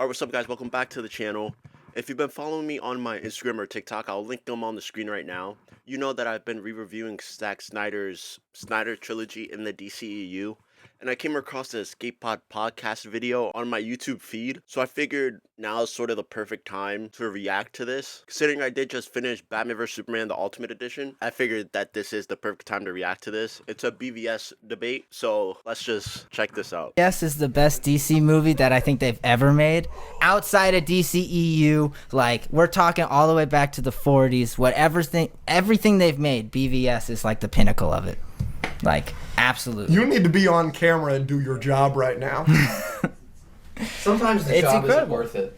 Alright, what's up guys? Welcome back to the channel. If you've been following me on my Instagram or TikTok, I'll link them on the screen right now. You know that I've been re-reviewing Zack Snyder's Snyder Trilogy in the DCEU, and I came across the Escape Pod podcast video on my YouTube feed, so I figured now is sort of the perfect time to react to this. Considering I did just finish Batman vs Superman the Ultimate Edition, I figured that this is the perfect time to react to this. It's a BVS debate, so let's just check this out. Yes is the best DC movie that I think they've ever made. Outside of DCEU, like, we're talking all the way back to the 40s. Everything they've made, BVS is like the pinnacle of it. Like, absolutely. You need to be on camera and do your job right now. Sometimes the job isn't worth it.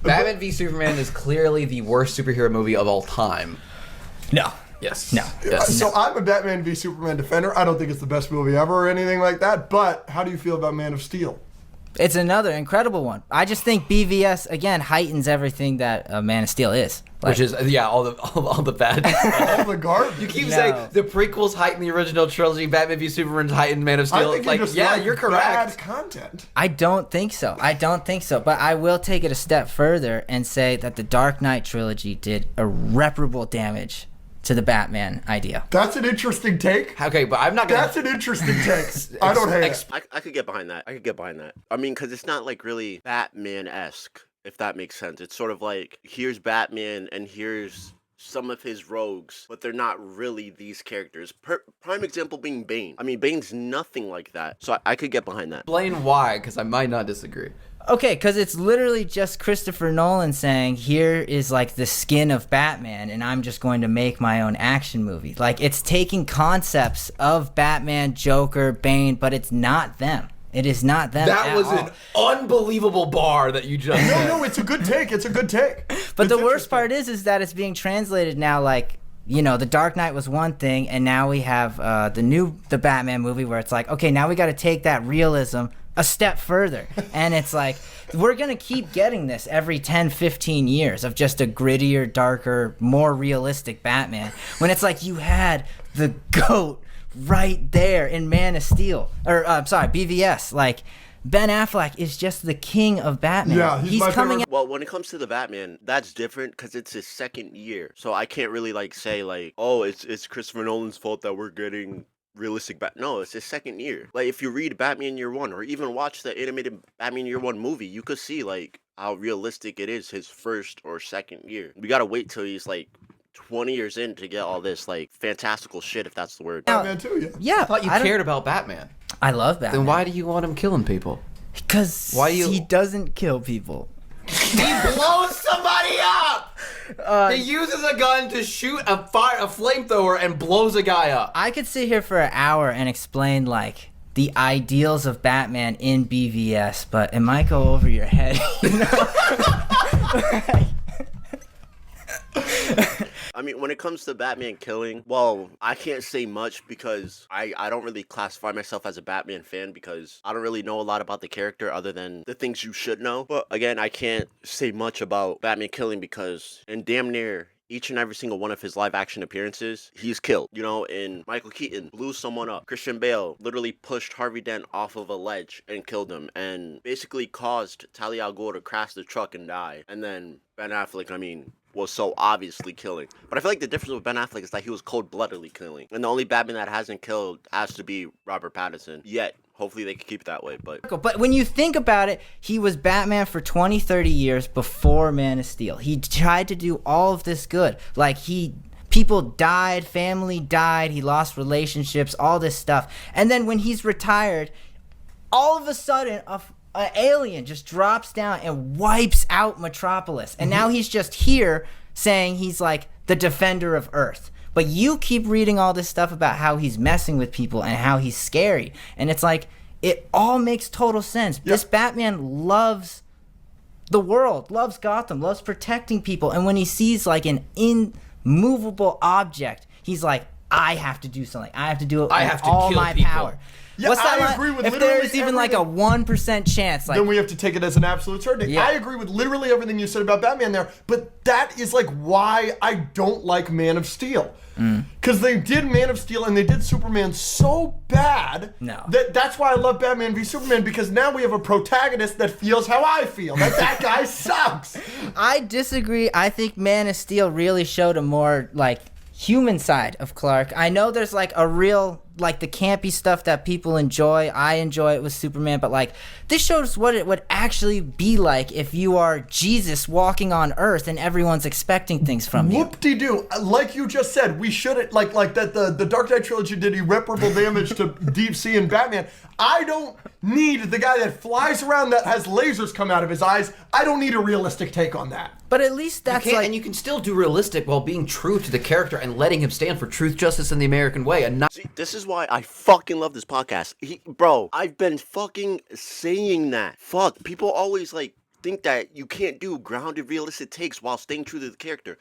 Batman v Superman is clearly the worst superhero movie of all time. No. Yes. No. Yes. So I'm a Batman v Superman defender. I don't think it's the best movie ever or anything like that, but how do you feel about Man of Steel? It's another incredible one. I just think BVS, again, heightens everything that Man of Steel is. Like, Which is, yeah, all the bad stuff. All the garbage. You keep No. saying the prequels heighten the original trilogy, Batman v Superman's heightened Man of I Steel. think Like, you just yeah, like you're bad correct. content. I don't think so. But I will take it a step further and say that the Dark Knight trilogy did irreparable damage to the Batman idea. That's an interesting take. Okay, but I'm not gonna. That's an interesting take. I don't hate it. I could get behind that. I mean, because it's not like really Batman-esque, if that makes sense. It's sort of like, here's Batman and here's some of his rogues, but they're not really these characters. Prime example being Bane. I mean, Bane's nothing like that. So I could get behind that. Explain why, because I might not disagree. Okay, because it's literally just Christopher Nolan saying, here is like the skin of Batman, and I'm just going to make my own action movie. Like, it's taking concepts of Batman, Joker, Bane, but it's not them. It is not them. That at was all. an unbelievable bar that you just said. No, it's a good take. It's a good take. But It's the worst interesting. part is that it's being translated now, like, you know, The Dark Knight was one thing, and now we have the Batman movie where it's like, okay, now we got to take that realism a step further. And it's like, we're going to keep getting this every 10, 15 years of just a grittier, darker, more realistic Batman. When it's like you had the GOAT right there in Man of Steel. Or, BVS. Like, Ben Affleck is just the king of Batman. Yeah, he's my coming favorite. Well, when it comes to the Batman, that's different because it's his second year. So I can't really like say like, oh, it's Christopher Nolan's fault that we're getting realistic No, it's his second year. Like, if you read Batman Year One or even watch the animated Batman Year One movie, you could see like how realistic it is his first or second year. We gotta wait till he's like 20 years in to get all this like fantastical shit, if that's the word. Batman too, yeah. Yeah, I thought you don't- cared about Batman. I love Batman. Then why do you want him killing people? Because Why do you- he doesn't kill people. He blows somebody up! He uses a gun to shoot a flamethrower and blows a guy up. I could sit here for an hour and explain, like, the ideals of Batman in BVS, but it might go over your head, you know? I mean, when it comes to Batman killing, well, I can't say much because I don't really classify myself as a Batman fan because I don't really know a lot about the character other than the things you should know. But again, I can't say much about Batman killing because in damn near each and every single one of his live action appearances, he's killed. You know, and Michael Keaton blew someone up. Christian Bale literally pushed Harvey Dent off of a ledge and killed him and basically caused Talia al Ghul to crash the truck and die. And then Ben Affleck, I mean, was so obviously killing. But I feel like the difference with Ben Affleck is that he was cold-bloodedly killing. And the only Batman that hasn't killed has to be Robert Pattinson. Yet, hopefully they can keep it that way. But when you think about it, he was Batman for 20, 30 years before Man of Steel. He tried to do all of this good. Like, people died, family died, he lost relationships, all this stuff. And then when he's retired, all of a sudden, an alien just drops down and wipes out Metropolis. And now he's just here saying he's like the defender of Earth. But you keep reading all this stuff about how he's messing with people and how he's scary. And it's like, it all makes total sense. This Batman loves the world, loves Gotham, loves protecting people. And when he sees like an immovable object, he's like, I have to do something. I have to do it with all kill my people. power. Yeah, What's that I line? agree with if literally there's even like a everything. 1% chance, like Then we have to take it as an absolute certainty. Yeah. I agree with literally everything you said about Batman there, but that is like why I don't like Man of Steel. Because they did Man of Steel and they did Superman so bad No. that's why I love Batman v Superman, because now we have a protagonist that feels how I feel. That guy sucks. I disagree. I think Man of Steel really showed a more like human side of Clark. I know there's like a real like the campy stuff that people enjoy. I enjoy it with Superman, but like this shows what it would actually be like if you are Jesus walking on Earth and everyone's expecting things from you. Whoop-de-doo. Like you just said, we shouldn't, like that the Dark Knight trilogy did irreparable damage to Deep Sea and Batman. I don't need the guy that flies around that has lasers come out of his eyes. I don't need a realistic take on that. But at least that's You can't- like and you can still do realistic while being true to the character and letting him stand for truth, justice, and the American way, and not. See, this is why I fucking love this podcast. Bro, I've been fucking saying that. Fuck, people always like think that you can't do grounded, realistic takes while staying true to the character.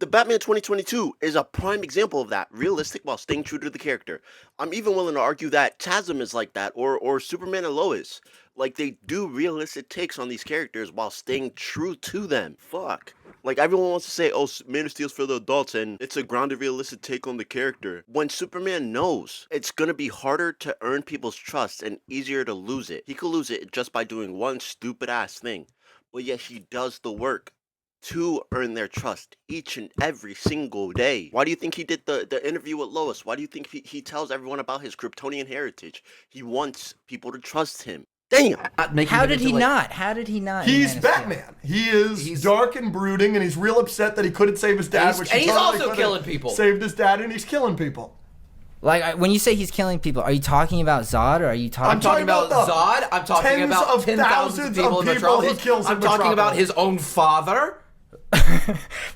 The Batman 2022 is a prime example of that, realistic while staying true to the character. I'm even willing to argue that Chasm is like that, or Superman and Lois. Like, they do realistic takes on these characters while staying true to them. Fuck. Like, everyone wants to say, oh, Man of Steel's for the adults, and it's a grounded, realistic take on the character. When Superman knows it's gonna be harder to earn people's trust and easier to lose it. He could lose it just by doing one stupid-ass thing. But yet he does the work to earn their trust each and every single day. Why do you think he did the interview with Lois? Why do you think he tells everyone about his Kryptonian heritage? He wants people to trust him. Damn! Not making how him did into, he like- not? How did he not? in He's Man of Steel? Batman. He is He's- dark and brooding, and he's real upset that he couldn't save his dad. He's- which and he he's totally also could've killing people. Saved his dad, and he's killing people. Like when you say he's killing people, are you talking about Zod or are you talking? I'm I'm talking about the Zod. I'm talking tens about of 10,000 thousands people of in people he Metropolis. kills in I'm talking about Metropolis. his own father.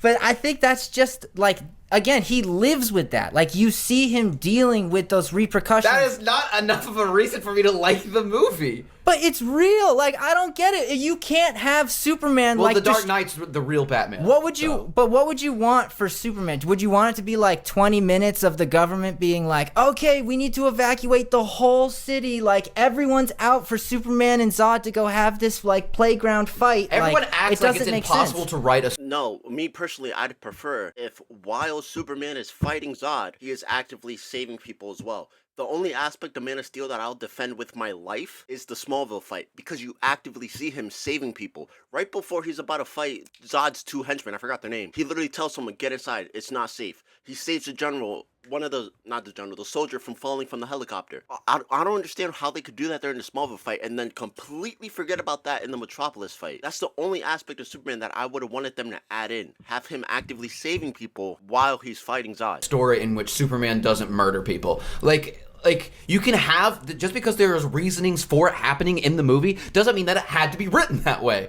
But I think that's just like again, he lives with that. Like you see him dealing with those repercussions. That is not enough of a reason for me to like the movie. But it's real. Like I don't get it. You can't have Superman Well, like the Dark just- Knight's the real Batman. What would you? so. But what would you want for Superman? Would you want it to be like 20 minutes of the government being like, okay, we need to evacuate the whole city, like everyone's out for Superman and Zod to go have this like playground fight? Everyone like, acts it like doesn't it's make impossible sense. to write a. No, me personally, I'd prefer if while Superman is fighting Zod, he is actively saving people as well. The only aspect of Man of Steel that I'll defend with my life is the Smallville fight, because you actively see him saving people. Right before he's about to fight Zod's two henchmen, I forgot their name, he literally tells someone, get inside, it's not safe. He saves the general, the soldier from falling from the helicopter. I don't understand how they could do that during the Smallville fight and then completely forget about that in the Metropolis fight. That's the only aspect of Superman that I would have wanted them to add in. Have him actively saving people while he's fighting Zod. Story in which Superman doesn't murder people. Like you can have just because there's reasonings for it happening in the movie doesn't mean that it had to be written that way.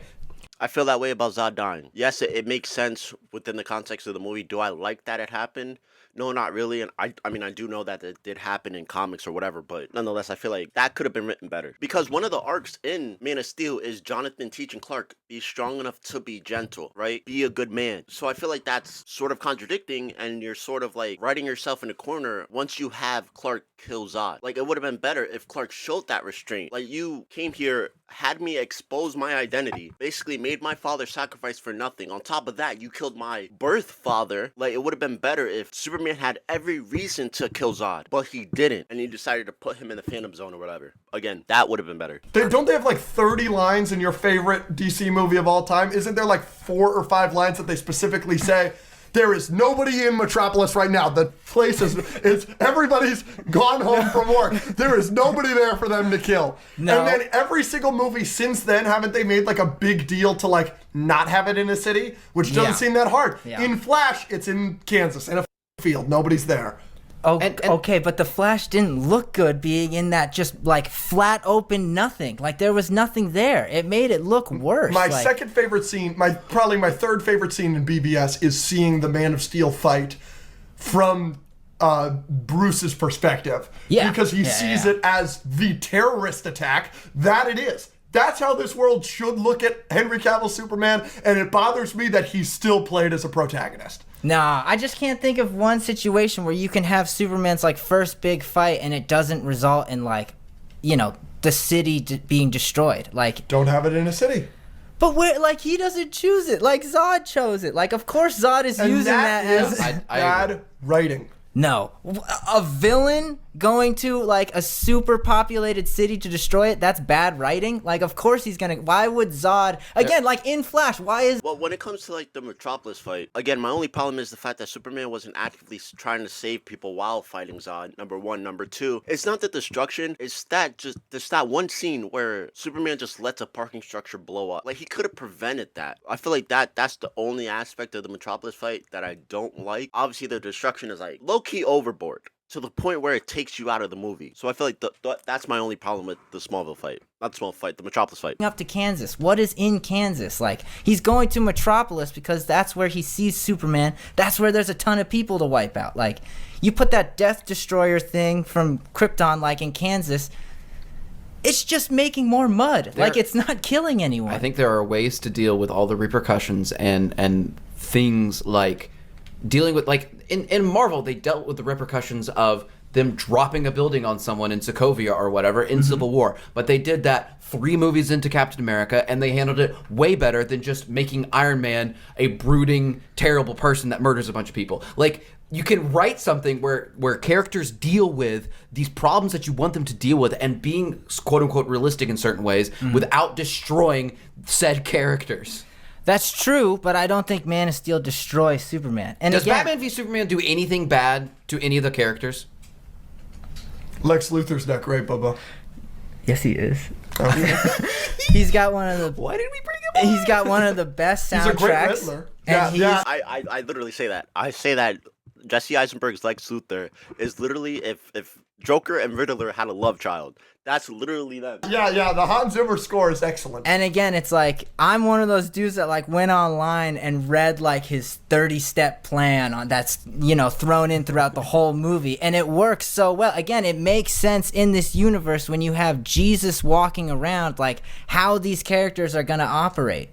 I feel that way about Zod dying. Yes, it makes sense within the context of the movie. Do I like that it happened? No, not really. And I mean, I do know that it did happen in comics or whatever, but nonetheless, I feel like that could have been written better. Because one of the arcs in Man of Steel is Jonathan teaching Clark, be strong enough to be gentle, right? Be a good man. So I feel like that's sort of contradicting, and you're sort of like writing yourself in a corner once you have Clark kill Zod. Like, it would have been better if Clark showed that restraint. Like, you came here, had me expose my identity, basically made my father sacrifice for nothing. On top of that, you killed my birth father. Like, it would have been better if Superman had every reason to kill Zod, but he didn't, and he decided to put him in the Phantom Zone or whatever. Again, that would have been better. Don't they have like 30 lines in your favorite DC movie of all time? Isn't there like 4 or 5 lines that they specifically say, there is nobody in Metropolis right now. The place is everybody's gone home from work. There is nobody there for them to kill. No. And then every single movie since then, haven't they made like a big deal to like not have it in a city? Which doesn't Yeah. seem that hard. Yeah. In Flash, it's in Kansas, in a field. Nobody's there. Oh, And- okay, but the Flash didn't look good being in that just like flat open nothing. Like there was nothing there. It made it look worse. My like, second favorite scene, probably my third favorite scene in BBS is seeing the Man of Steel fight from Bruce's perspective. Yeah. Because he sees it as the terrorist attack that it is. That's how this world should look at Henry Cavill's Superman, and it bothers me that he's still played as a protagonist. Nah, I just can't think of one situation where you can have Superman's like first big fight and it doesn't result in like the city being destroyed. Like, Don't have it in a city. but where, like, he doesn't choose it. Like, Zod chose it. Like, of course Zod is And using that is as I bad writing. no, a villain going to like a super populated city to destroy it. That's bad writing. Like, of course he's gonna. Why would Zod again? Like in Flash, why is Well, when it comes to like the Metropolis fight, again, my only problem is the fact that Superman wasn't actively trying to save people while fighting Zod. Number one, number two, it's not the destruction. It's that there's that one scene where Superman just lets a parking structure blow up. Like he could have prevented that. I feel like that's the only aspect of the Metropolis fight that I don't like. Obviously, the destruction is like low key overboard, to the point where it takes you out of the movie. So I feel like that's my only problem with the Smallville fight. Not the Smallville fight, the Metropolis fight. up to Kansas? What is in Kansas? Like, he's going to Metropolis because that's where he sees Superman. That's where there's a ton of people to wipe out. Like, you put that Death Destroyer thing from Krypton, like, in Kansas, it's just making more mud. Like, it's not killing anyone. I think there are ways to deal with all the repercussions and things like dealing with, like, in Marvel, they dealt with the repercussions of them dropping a building on someone in Sokovia or whatever in Civil War. But they did that 3 movies into Captain America, and they handled it way better than just making Iron Man a brooding, terrible person that murders a bunch of people. Like, you can write something where characters deal with these problems that you want them to deal with and being quote-unquote realistic in certain ways without destroying said characters. That's true, but I don't think Man of Steel destroys Superman. And Does again, Batman v Superman do anything bad to any of the characters? Lex Luthor's not great, Bubba. yes, he is. He's got one of the. Why did we bring him up? He's got one of the best soundtracks. He's a great Riddler. And Yeah, he's, yeah. I literally say that. I say that Jesse Eisenberg's Lex Luthor is literally if Joker and Riddler had a love child. That's literally them. Yeah, the Hans Zimmer score is excellent. And again, it's like, I'm one of those dudes that like went online and read like his 30-step plan on that's, thrown in throughout the whole movie. And it works so well. Again, it makes sense in this universe when you have Jesus walking around, like how these characters are going to operate,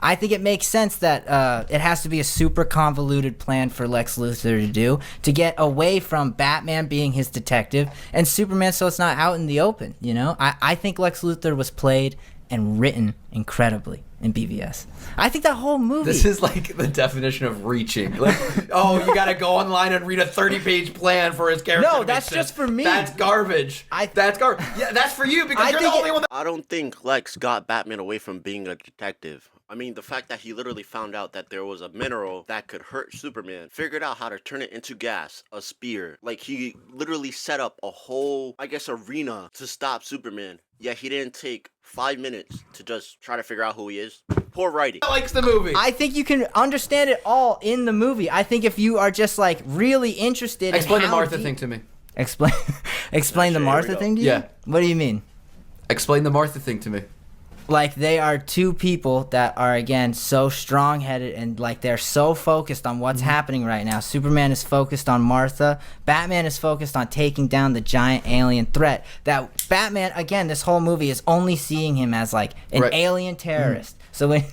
I think it makes sense that it has to be a super convoluted plan for Lex Luthor to do to get away from Batman being his detective and Superman so it's not out in the open, I think Lex Luthor was played and written incredibly in BVS. I think that whole movie. This is like the definition of reaching. Like, you gotta go online and read a 30-page plan for his character. No, that's just for me. That's garbage. That's garbage. Yeah, that's for you because you're the only one that... I don't think Lex got Batman away from being a detective. I mean, the fact that he literally found out that there was a mineral that could hurt Superman, figured out how to turn it into gas, a spear. Like, he literally set up a whole, arena to stop Superman. Yet he didn't take 5 minutes to just try to figure out who he is. Poor writing. likes the movie. I think you can understand it all in the movie. I think if you are just like really interested Explain in the how Martha deep- thing to me. Explain the Here Martha we go. thing to you? Yeah. What do you mean? Explain the Martha thing to me. Like, they are two people that are, again, so strong-headed and, like, they're so focused on what's happening right now. Superman is focused on Martha. Batman is focused on taking down the giant alien threat. That Batman, again, this whole movie is only seeing him as, like, an Right. alien terrorist. So when,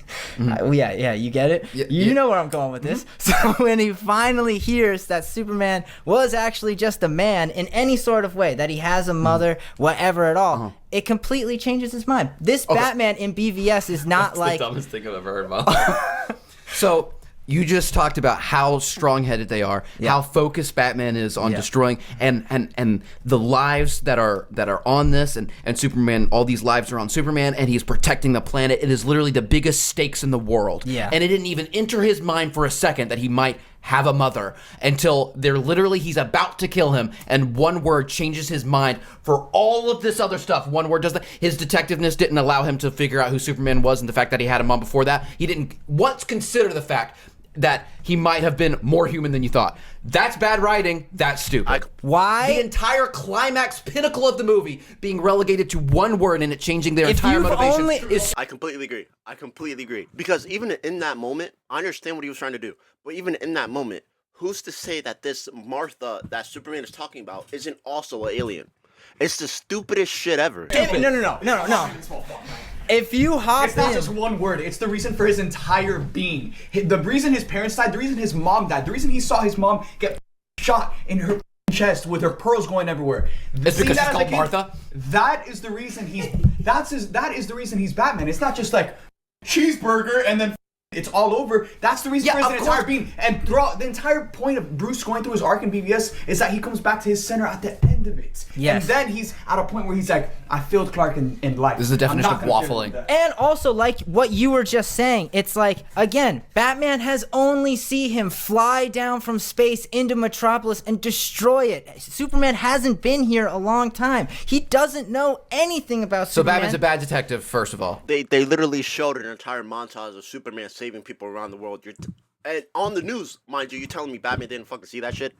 yeah, you get it? Yeah, you know where I'm going with this. So when he finally hears that Superman was actually just a man in any sort of way, that he has a mother, whatever at all, it completely changes his mind. This Batman in BVS is not like... the dumbest thing I've ever heard in my life. So, you just talked about how strong-headed they are, how focused Batman is on destroying, and the lives that are on this, and Superman, all these lives are on Superman, and he's protecting the planet. It is literally the biggest stakes in the world. Yeah. And it didn't even enter his mind for a second that he might have a mother until he's about to kill him, and one word changes his mind for all of this other stuff. One word does that. His detectiveness didn't allow him to figure out who Superman was, and the fact that he had a mom before that, he didn't once consider the fact that he might have been more human than you thought. That's bad writing. That's stupid. Why? The entire climax pinnacle of the movie being relegated to one word and it changing their entire you've motivation only- is... I completely agree. Because even in that moment, I understand what he was trying to do. But even in that moment, who's to say that this Martha that Superman is talking about isn't also an alien? It's the stupidest shit ever. No. If you hop It's not in... just one word. It's the reason for his entire being. The reason his parents died, the reason his mom died, the reason he saw his mom get shot in her chest with her pearls going everywhere. It's Seeing because that she's as a called kid, Martha? That is the reason that is the reason he's Batman. It's not just like cheeseburger and then it's all over. That's the reason Yeah, for his of entire course. being. And throughout the entire point of Bruce going through his arc in BVS is that he comes back to his center at the end of it. Yes. And then he's at a point where he's like, I failed Clark in life. This is the I'm definition not of gonna give waffling. him that. And also, like what you were just saying, it's like, again, Batman has only seen him fly down from space into Metropolis and destroy it. Superman hasn't been here a long time. He doesn't know anything about So Superman. Batman's a bad detective, first of all. They literally showed an entire montage of Superman saving people around the world. And on the news, mind you telling me Batman didn't fucking see that shit?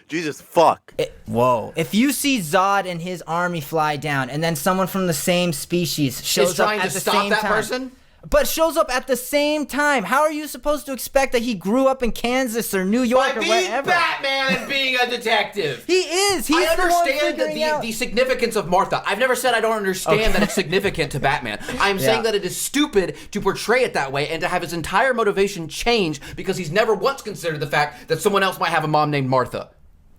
Jesus fuck. Whoa. If you see Zod and his army fly down, and then someone from the same species shows Is up trying at to the stop same that time, person? but shows up at the same time, how are you supposed to expect that he grew up in Kansas or New York or wherever? Batman and being a detective. He is. He's I the one understand figuring out- the significance of Martha. I've never said I don't understand that it's significant to Batman. I'm saying that it is stupid to portray it that way and to have his entire motivation change because he's never once considered the fact that someone else might have a mom named Martha.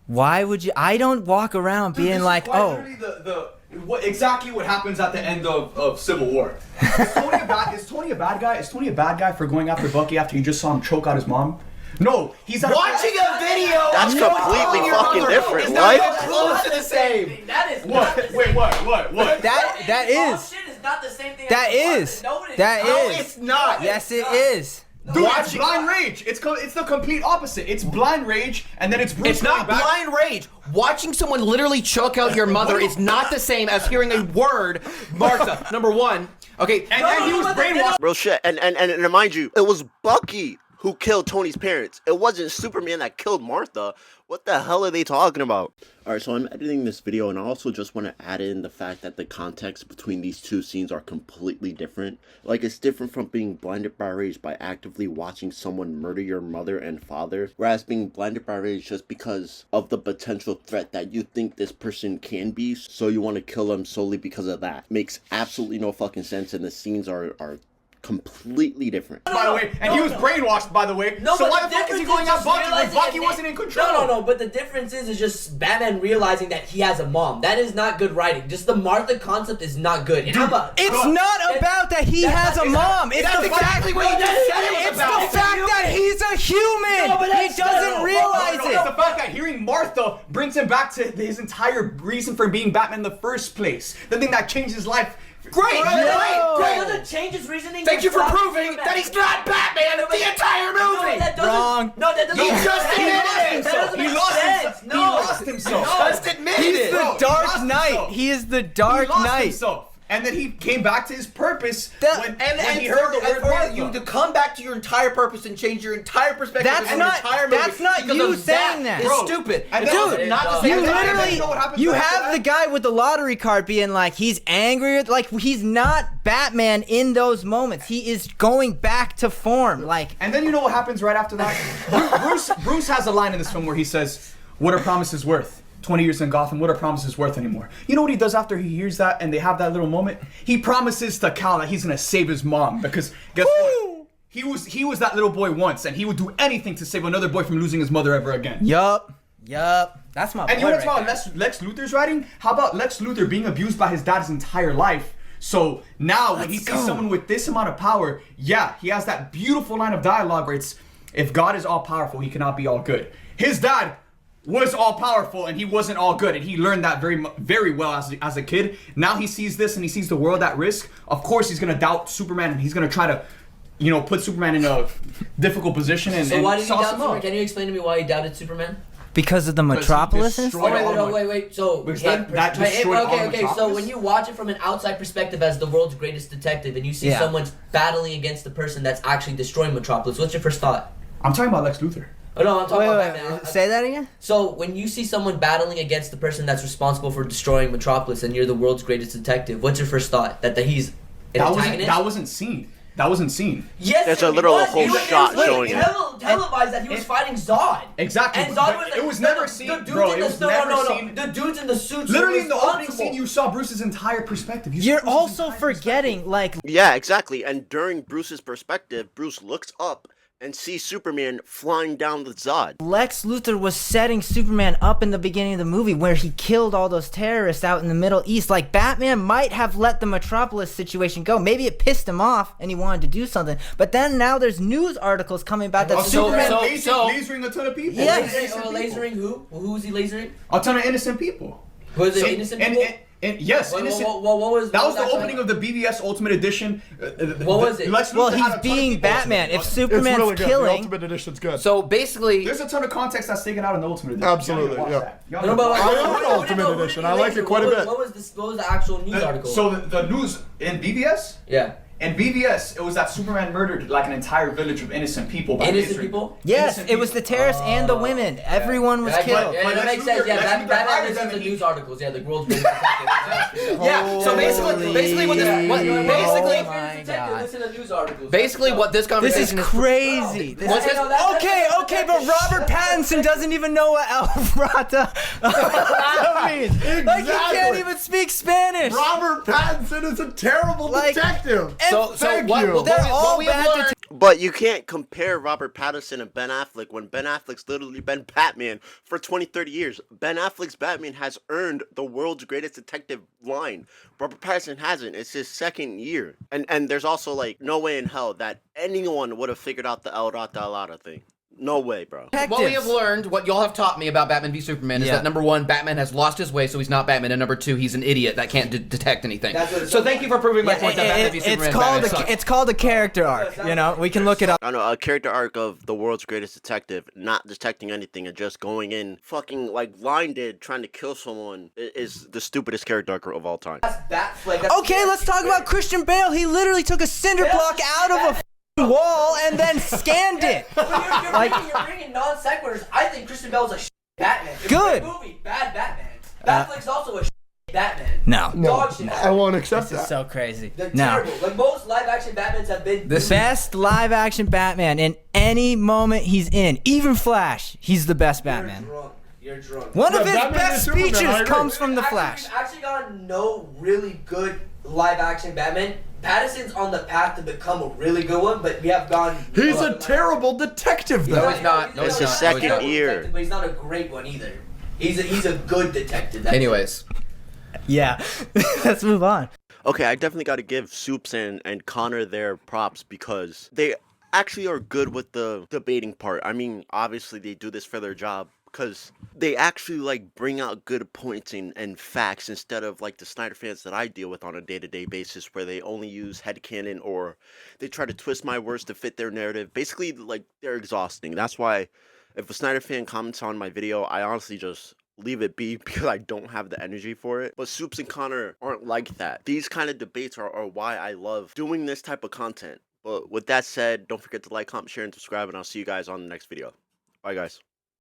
Why would you? I don't walk around Dude, being this is like, quite oh. literally exactly what happens at the end of Civil War. Is Tony a bad guy? Is Tony a bad guy for going after Bucky after you just saw him choke out his mom? No, he's Watching a video. That's completely fucking different. Is not What? even close to the same. That is What? not the same. Wait, what? That is. Shit is not the same thing. That as is. No, it is. That No, is. It's not. Yes, it is. Dude, it's blind rage. It's the complete opposite. It's blind rage, and then it's Bruce It's not going back- blind rage. Watching someone literally choke out your mother is not the same as hearing a word, Martha. Number one. Okay. And then he was brainwashed. Real shit. And mind you, it was Bucky who killed Tony's parents. It wasn't Superman that killed Martha. What the hell are they talking about? Alright, so I'm editing this video and I also just want to add in the fact that the context between these two scenes are completely different. Like, it's different from being blinded by rage by actively watching someone murder your mother and father, whereas being blinded by rage just because of the potential threat that you think this person can be, so you want to kill them solely because of that. Makes absolutely no fucking sense, and the scenes are completely different. By the way, and he was brainwashed, by the way. No, so but why the fuck is difference he going just out Bucky when realizing Bucky that wasn't in control? No. But the difference is just Batman realizing that he has a mom. That is not good writing. Just the Martha concept is not good. And It's not about that he has a mom. It's the fact exactly what you just said it was It's about. the fact that he's a human. No, but He that's- doesn't no, realize It's it. the fact that hearing Martha brings him back to his entire reason for being Batman in the first place. The thing that changed his life. Great, That doesn't change his reasoning. Thank you for Stop proving Superman. that he's not Batman of the entire No, movie. that doesn't. Wrong. No, that doesn't. He make just sense. admitted That doesn't He make lost sense. himself. No. He lost himself. No. Just admitted He's it. the Bro, he Dark lost Knight. himself. He is the He Dark lost Knight. himself. And then he came back to his purpose That- when And he heard the word for Martha. you to come back to your entire purpose and change your entire perspective That's of not- your entire movie that's not because you of saying that. is Bro, stupid. and It's then- also Dude, not the you same. You as Batman. literally, You know what happens you after have that? the guy with the lottery card being like, he's angry, like he's not Batman in those moments. He is going back to form, like. And then you know what happens right after that? Bruce has a line in this film where he says, "What are promises worth? 20 years in Gotham, what are promises worth anymore?" You know what he does after he hears that and they have that little moment? He promises to Cal that he's gonna save his mom because guess what? He was that little boy once and he would do anything to save another boy from losing his mother ever again. Yup. That's my boy. And you want right to talk there. about Lex Luthor's writing? How about Lex Luthor being abused by his dad his entire life? So now when he Let's sees go. someone with this amount of power, yeah, he has that beautiful line of dialogue where it's, if God is all powerful, he cannot be all good. His dad was all powerful and he wasn't all good, and he learned that very well as a kid. Now he sees this and he sees the world at risk. Of course he's gonna doubt Superman and he's gonna try to, put Superman in a difficult position and So why did he sauce doubt him Superman? up. Can you explain to me why he doubted Superman? Because of the Metropolis and destroyed stuff? all Wait. So Because him, that destroyed all okay. of So Metropolis? when you watch it from an outside perspective as the world's greatest detective, and you see Yeah. someone battling against the person that's actually destroying Metropolis, what's your first thought? I'm talking about Lex Luthor. Oh no, I'm talking Wait, about wait, Batman. wait. Say that again? So when you see someone battling against the person that's responsible for destroying Metropolis, and you're the world's greatest detective, what's your first thought? That he's an antagonist? That wasn't seen. That wasn't seen. Yes, There's it a literal was. whole It was- shot it was showing it. televised that he was fighting Zod. Exactly. And but Zod was it was never seen, The dudes bro. in It the was no, never no, no, seen. The dudes in the suits. Literally were in the opening responsible. scene, you saw Bruce's entire perspective. You saw You're Bruce's also entire forgetting, like, Yeah, exactly. And during Bruce's perspective, Bruce looks up and see Superman flying down the Zod. Lex Luthor was setting Superman up in the beginning of the movie where he killed all those terrorists out in the Middle East. Like, Batman might have let the Metropolis situation go. Maybe it pissed him off and he wanted to do something. But then now there's news articles coming about that Superman... lasering a ton of people. Yeah. Lasering who? Who's he lasering? A ton of innocent people. Was it innocent people? And yes, innocent. What was that? Was the that opening of the BVS Ultimate Edition. What was it? Well, he's being Batman. If Superman's really good. The killing... Ultimate Edition's good. So basically, There's a ton of context that's taken out in the Ultimate Edition. Absolutely, Y'all need to watch yeah. that. Y'all need to watch I that. own the Ultimate Edition. I like it quite a bit. What was the actual news article? So the news in BVS. Yeah. In BVS, it was that Superman murdered like an entire village of innocent people. by Innocent lasering. people? Yes, Innocent it was the people. terrorists and the women. Everyone was Yeah, killed. yeah, But that Lex makes sense. Luthor- Yeah, Lex Luthor Batman hired listens them to and he- news articles. Yeah, the world's greatest detective. yeah. So basically what this, what, Holy basically, my God. Listen to news articles. basically what this This conversation is crazy. This What's is- this- Okay, but Robert Pattinson doesn't even know what Alvarata means. Like, he can't Exactly. even speak Spanish. Robert Pattinson is a terrible Like- detective. So Thank what, you. what, They're we, all what we have bad learned. But you can't compare Robert Pattinson and Ben Affleck when Ben Affleck's literally been Batman for 20, 30 years. Ben Affleck's Batman has earned the world's greatest detective line. Robert Pattinson hasn't. It's his second year. And there's also, like, no way in hell that anyone would have figured out the El Rata Alada thing. No way, bro. What we have learned, what y'all have taught me about Batman v Superman is Yeah. that number one, Batman has lost his way, so he's not Batman, and number two, he's an idiot that can't detect anything. That's what it's So called. thank you for proving my Yeah, point that Batman v Superman Batman sucks. it's called a character arc. You know, we can look it up. I know, a character arc of the world's greatest detective not detecting anything and just going in fucking like blinded trying to kill someone is the stupidest character arc of all time. Okay, let's talk about Christian Bale. He literally took a cinder block out of a f***ing wall and then scanned it. You're bringing non sequiturs. I think Christian Bale's a Batman. It's Good. A great movie, bad Batman. Batfleck's also a Batman. No. Dog shit. I won't accept This is that. so crazy. They're No. terrible. Like most live action Batmans have been. The best live action Batman in any moment he's in, even Flash, he's the best Batman. You're drunk. One of Yeah, his Batman best is Superman, I speeches agree. comes from the Actually, Flash. We've actually gotten no really good live action Batman. Pattinson's on the path to become a really good one, but we have gone. He's a terrible detective, No, though. he's not. No, It's he's his not. No, he's second not. year. But he's not a great one either. He's a good detective. That's Anyways, Yeah. Let's move on. Okay, I definitely got to give Soups and Connor their props because they actually are good with the debating part. I mean, obviously they do this for their job because they actually like bring out good points and facts instead of like the Snyder fans that I deal with on a day-to-day basis where they only use headcanon or they try to twist my words to fit their narrative. Basically, like, they're exhausting. That's why if a Snyder fan comments on my video, I honestly just leave it be because I don't have the energy for it. But Soups and Connor aren't like that. These kind of debates are why I love doing this type of content. But with that said, don't forget to like, comment, share, and subscribe, and I'll see you guys on the next video. Bye, guys.